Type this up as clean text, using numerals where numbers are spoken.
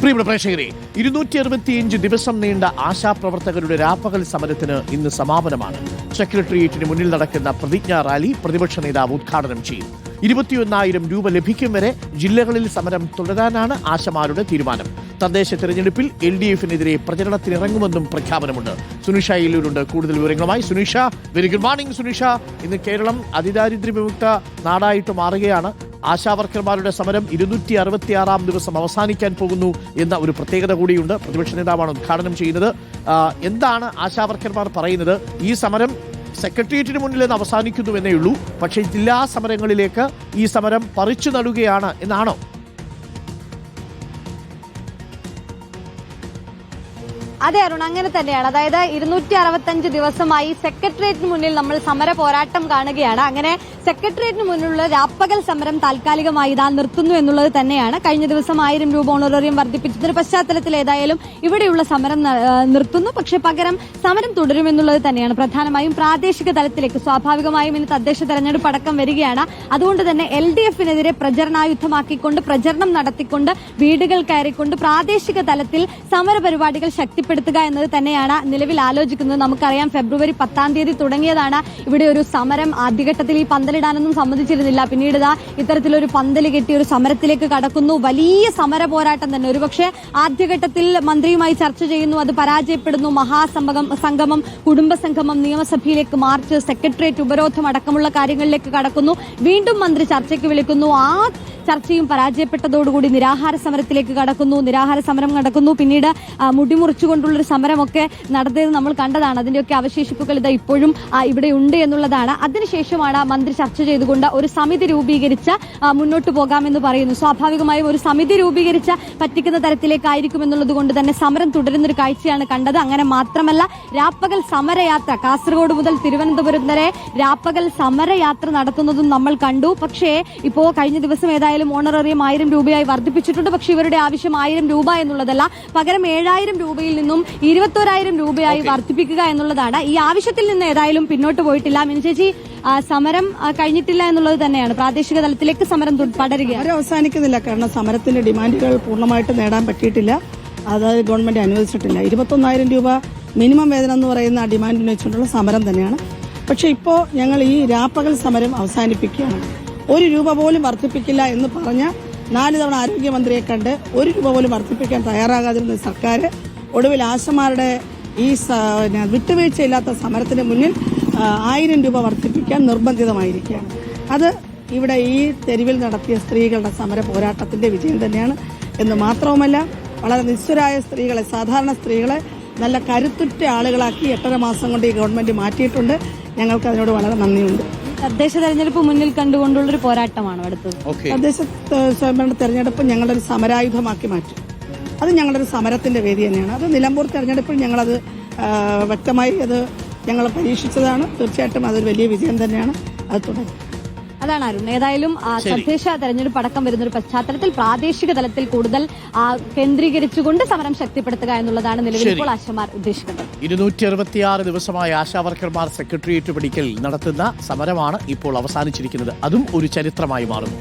പ്രിയപ്പെട്ട പ്രേക്ഷകരെ, 265 ദിവസം നീണ്ട ആശാപ്രവർത്തകരുടെ രാപ്പകൽ സമരത്തിന് ഇന്ന് സമാപനമാണ്. സെക്രട്ടേറിയറ്റിന് മുന്നിൽ നടക്കുന്ന പ്രതിജ്ഞാ റാലി പ്രതിപക്ഷ നേതാവ് ഉദ്ഘാടനം ചെയ്യും. 21,000 രൂപ ലഭിക്കും വരെ ജില്ലകളിൽ സമരം തുടരാനാണ് ആശമാരുടെ തീരുമാനം. തദ്ദേശ തെരഞ്ഞെടുപ്പിൽ LDF-നെതിരെ പ്രചരണത്തിനിറങ്ങുമെന്നും പ്രഖ്യാപനമുണ്ട്. സുനിഷ ഏലൂരുണ്ട് കൂടുതൽ വിവരങ്ങളുമായി. Sunisha, very good morning. Sunisha, ഇന്ന് കേരളം അതിദാരിദ്ര്യ വിമുക്ത നാടായിട്ട് മാറുകയാണ്. ആശാവർക്കർമാരുടെ സമരം 266-ാം ദിവസം അവസാനിക്കാൻ പോകുന്നു എന്ന ഒരു പ്രത്യേകത കൂടിയുണ്ട്. പ്രതിപക്ഷ നേതാവാണ് ഉദ്ഘാടനം ചെയ്യുന്നത്. എന്താണ് ആശാവർക്കർമാർ പറയുന്നത്? ഈ സമരം സെക്രട്ടേറിയറ്റിന് മുന്നിൽ നിന്ന് അവസാനിക്കുന്നുവെന്നേ ഉള്ളൂ, പക്ഷേ ജില്ലാ സമരങ്ങളിലേക്ക് ഈ സമരം പറിച്ചു നടുകയാണ് എന്നാണോ? അതെ അരുൺ, അങ്ങനെ തന്നെയാണ്. അതായത് 265 ദിവസമായി സെക്രട്ടേറിയറ്റിന് മുന്നിൽ നമ്മൾ സമര പോരാട്ടം കാണുകയാണ്. അങ്ങനെ സെക്രട്ടേറിയറ്റിന് മുന്നിലുള്ള രാപ്പകൽ സമരം താൽക്കാലികമായി ഇതാ നിർത്തുന്നു എന്നുള്ളത് തന്നെയാണ്. കഴിഞ്ഞ ദിവസം 1000 രൂപ ഓണറേറിയം വർദ്ധിപ്പിച്ചതിന്റെ പശ്ചാത്തലത്തിൽ ഏതായാലും ഇവിടെയുള്ള സമരം നിർത്തുന്നു. പക്ഷേ പകരം സമരം തുടരുമെന്നുള്ളത് തന്നെയാണ്. പ്രധാനമായും പ്രാദേശിക തലത്തിലേക്ക് സ്വാഭാവികമായും ഇനി തദ്ദേശ തെരഞ്ഞെടുപ്പ് അടക്കം വരികയാണ്. അതുകൊണ്ട് തന്നെ LDF-നെതിരെ പ്രചരണായുധമാക്കിക്കൊണ്ട് പ്രചരണം നടത്തിക്കൊണ്ട് വീടുകൾ കയറിക്കൊണ്ട് പ്രാദേശിക തലത്തിൽ സമരപരിപാടികൾ ശക്തിപ്പെടുത്തുക എന്നത് തന്നെയാണ് നിലവിൽ ആലോചിക്കുന്നത്. നമുക്കറിയാം, ഫെബ്രുവരി 10-ാം തീയതി തുടങ്ങിയതാണ് ഇവിടെ ഒരു സമരം. ആദ്യഘട്ടത്തിൽ ഈ പന്തലിടാനൊന്നും സമ്മതിച്ചിരുന്നില്ല. പിന്നീട് ഇത്തരത്തിലൊരു പന്തല് കെട്ടി ഒരു സമരത്തിലേക്ക് കടക്കുന്നു. വലിയ സമര പോരാട്ടം തന്നെ. ഒരുപക്ഷെ ആദ്യഘട്ടത്തിൽ മന്ത്രിയുമായി ചർച്ച ചെയ്യുന്നു, അത് പരാജയപ്പെടുന്നു. സംഗമം, കുടുംബ സംഗമം, നിയമസഭയിലേക്ക് മാർച്ച്, സെക്രട്ടേറിയറ്റ് ഉപരോധം അടക്കമുള്ള കാര്യങ്ങളിലേക്ക് കടക്കുന്നു. വീണ്ടും മന്ത്രി ചർച്ചയ്ക്ക് വിളിക്കുന്നു. ആ ചർച്ചയും പരാജയപ്പെട്ടതോടുകൂടി നിരാഹാര സമരത്തിലേക്ക് കടക്കുന്നു. നിരാഹാര സമരം നടക്കുന്നു. പിന്നീട് മുടിമുറിച്ചുകൊണ്ടുള്ളൊരു സമരമൊക്കെ നടത്തിയത് നമ്മൾ കണ്ടതാണ്. അതിന്റെയൊക്കെ അവശേഷിപ്പുകൾ ഇതാ ഇപ്പോഴും ഇവിടെ ഉണ്ട് എന്നുള്ളതാണ്. അതിനുശേഷമാണ് മന്ത്രി ചർച്ച ചെയ്തുകൊണ്ട് ഒരു സമിതി രൂപീകരിച്ച് മുന്നോട്ട് പോകാമെന്ന് പറയുന്നു. സ്വാഭാവികമായും ഒരു സമിതി രൂപീകരിച്ച് പറ്റിക്കുന്ന തരത്തിലേക്കായിരിക്കും എന്നുള്ളത് കൊണ്ട് തന്നെ സമരം തുടരുന്നൊരു കാഴ്ചയാണ് കണ്ടത്. അങ്ങനെ മാത്രമല്ല, രാപ്പകൽ സമരയാത്ര കാസർഗോഡ് മുതൽ തിരുവനന്തപുരം വരെ രാപ്പകൽ സമരയാത്ര നടത്തുന്നതും നമ്മൾ കണ്ടു. പക്ഷേ ഇപ്പോ കഴിഞ്ഞ ദിവസം ഏതായാലും ഓണറേറിയം 1000 രൂപയായി വർദ്ധിപ്പിച്ചിട്ടുണ്ട്. പക്ഷേ ഇവരുടെ ആവശ്യം 1000 രൂപ എന്നുള്ളതല്ല, പകരം 7000 രൂപയിൽ നിന്നും 21,000 രൂപയായി വർദ്ധിപ്പിക്കുക എന്നുള്ളതാണ്. ഈ ആവശ്യത്തിൽ നിന്ന് ഏതായാലും പിന്നോട്ട് പോയിട്ടില്ല. മിനി ചേച്ചി, സമരം കഴിഞ്ഞിട്ടില്ല എന്നുള്ളത് തന്നെയാണ്. പ്രാദേശിക തലത്തിലേക്ക് സമരം പടരുകയാണ്. അവസാനിക്കുന്നില്ല. കാരണം സമരത്തിന്റെ ഡിമാൻഡുകൾ പൂർണ്ണമായിട്ട് നേടാൻ പറ്റിയിട്ടില്ല. അതായത് ഗവൺമെന്റ് അനുവദിച്ചിട്ടില്ല. 21,000 രൂപ മിനിമം വേതനം എന്ന് പറയുന്ന ആ ഡിമാൻഡിന് വെച്ചിട്ടുള്ള സമരം തന്നെയാണ്. പക്ഷെ ഇപ്പോൾ ഞങ്ങൾ ഈ രാപ്പകൽ സമരം അവസാനിപ്പിക്കുകയാണ്. 1 രൂപ പോലും വർദ്ധിപ്പിക്കില്ല എന്ന് പറഞ്ഞ 4 തവണ ആരോഗ്യമന്ത്രിയെ കണ്ട് 1 രൂപ പോലും വർദ്ധിപ്പിക്കാൻ തയ്യാറാകാതിരുന്ന സർക്കാർ ഒടുവിൽ ആശമാരുടെ ഈ വിട്ടുവീഴ്ചയില്ലാത്ത സമരത്തിന് മുന്നിൽ 1000 രൂപ വർദ്ധിപ്പിക്കാൻ നിർബന്ധിതമായിരിക്കുകയാണ്. അത് ഇവിടെ ഈ തെരുവിൽ നടത്തിയ സ്ത്രീകളുടെ സമര പോരാട്ടത്തിന്റെ വിജയം തന്നെയാണ് എന്ന് മാത്രവുമല്ല, വളരെ നിസ്വരായ സ്ത്രീകളെ, സാധാരണ സ്ത്രീകളെ നല്ല കരുത്തുറ്റ ആളുകളാക്കി 8.5 മാസം കൊണ്ട് ഈ ഗവൺമെന്റ് മാറ്റിയിട്ടുണ്ട്. ഞങ്ങൾക്ക് അതിനോട് വളരെ നന്ദിയുണ്ട്. തദ്ദേശ തെരഞ്ഞെടുപ്പ് മുന്നിൽ കണ്ടുകൊണ്ടുള്ളൊരു പോരാട്ടമാണ് അടുത്തത്. തദ്ദേശ സ്വയംഭരണ തെരഞ്ഞെടുപ്പ് ഞങ്ങളൊരു സമരായുധമാക്കി മാറ്റും. അത് ഞങ്ങളൊരു സമരത്തിന്റെ വേദി തന്നെയാണ്. അത് നിലമ്പൂർ തെരഞ്ഞെടുപ്പിൽ ഞങ്ങളത് വ്യക്തമായി ഞങ്ങൾ പരീക്ഷിച്ചതാണ്. തീർച്ചയായിട്ടും അതൊരു വലിയ വിജയം തന്നെയാണ്. അത് തുടരും. അതാണ് അരുൺ. ഏതായാലും തദ്ദേശ തെരഞ്ഞെടുപ്പ് അടക്കം വരുന്നൊരു പശ്ചാത്തലത്തിൽ പ്രാദേശിക തലത്തിൽ കൂടുതൽ കേന്ദ്രീകരിച്ചുകൊണ്ട് സമരം ശക്തിപ്പെടുത്തുക എന്നുള്ളതാണ് നിലവിൽ ഇപ്പോൾ ആശമാർ ഉദ്ദേശിക്കുന്നത്. 266 ദിവസമായി ആശാവർക്കർമാർ സെക്രട്ടേറിയറ്റ് പടിക്കൽ നടത്തുന്ന സമരമാണ് ഇപ്പോൾ അവസാനിച്ചിരിക്കുന്നത്. അതും ഒരു ചരിത്രമായി മാറുന്നു.